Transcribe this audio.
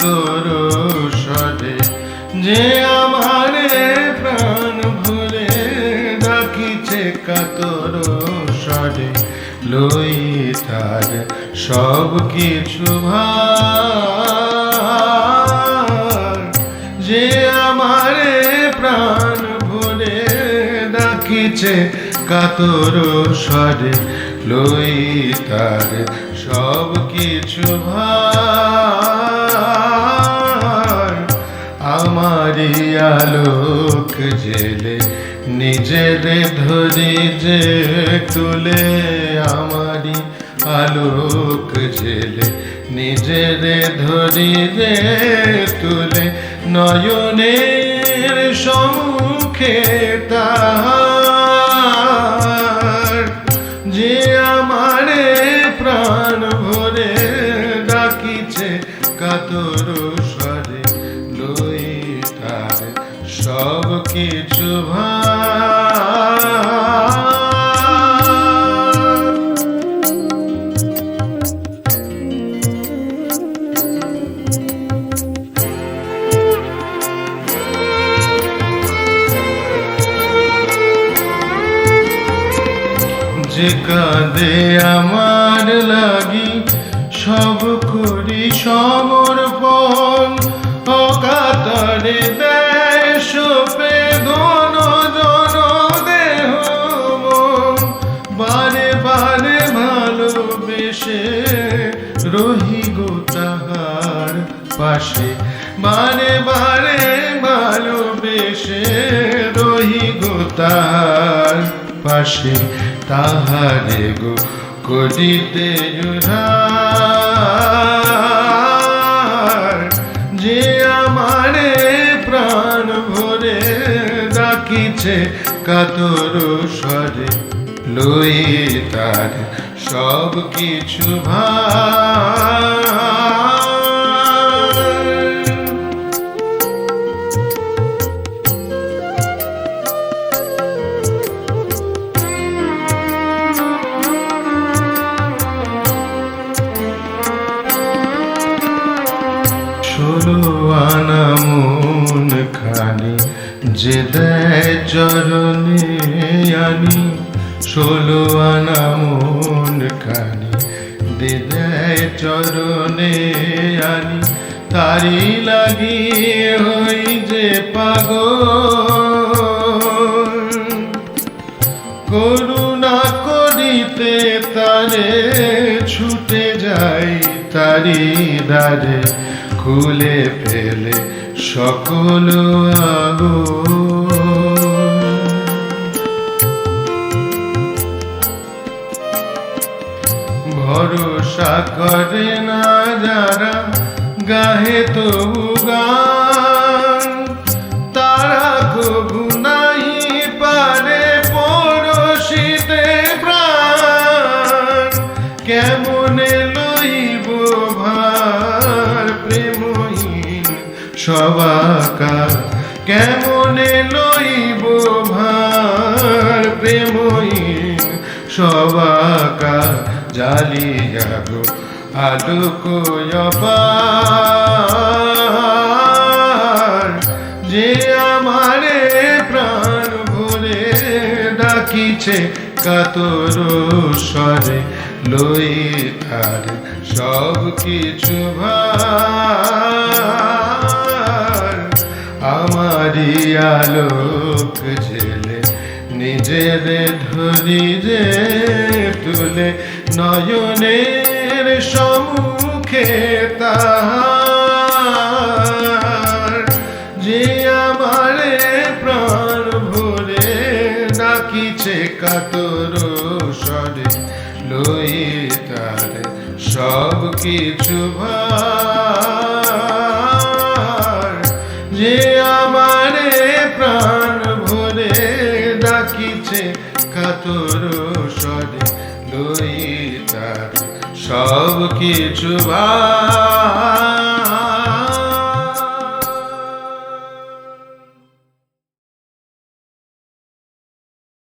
কাতর স্বরে, যে আমারে প্রাণ ভরে ডাকিছে কাতর স্বরে, লই তার সব কিছু ভার। যে আমারে প্রাণ ভরে ডাকিছে কাতর স্বরে, লই তার সব কিছু ভার। আমারি আলোক জেলে নিজের ধরি যে তুলে, আমারি আলোক জেলে নিজের ধরি যে তুলে, নয়নের সম্মুখে তাহার। যে আমারে প্রাণ ভরে ডাকিছে কাতর স্বরে, লই তার সব কিছু ভার। যে কাঁদে আমার লাগি সব করি সমর্পণ, অকাতরে দেয় সোপে ধন জন দেহ মন। বারে বারে ভালোবেসে রহি গো তাহার পাশে, বারে বারে ভালোবেসে রহি গো তাহার পাশে, তাহারে গো করিতে উদ্ধার। যে আমারে প্রাণ ভরে ডাকিছে কাতর স্বরে, লই তার সব কিছু ভার। ষোলো আনা মন খানি যে দেয় চরণে আনি, ষোলো আনা মন খানি যে দেয় চরণে আনি। তারি লাগি হই যে পাগল, করুণা করিতে তারে ছুটে যাই তারি দ্বারে, খুলে ফেলে সকল আগুন। ভরসা করে না যারা গাহে তবু গান, তারা কবু নাই পারে পরশিতে প্রাণ। কেমনে লইব ভার প্রেমহীন সবাকার, কেমনে লইব ভার প্রেমহীন সবাকার। জ্বালিয়া গো আলোক অপার। যে আমারে প্রাণ ভরে ডাকিছে কাতর স্বরে, লই তার সব কিছু ভার। আমারি আলোক জেলে নিজের ধরি যে তুলে, নয়নের সম্মুখে তাহার। যে আমারে প্রাণ ভরে ডাকিছে কাতর স্বরে, লই তার সব কিছু ভার। যে আমারে প্রাণ ভরে ডাকিছে কাতর স্বরে, লই তার সব কিছু ভার।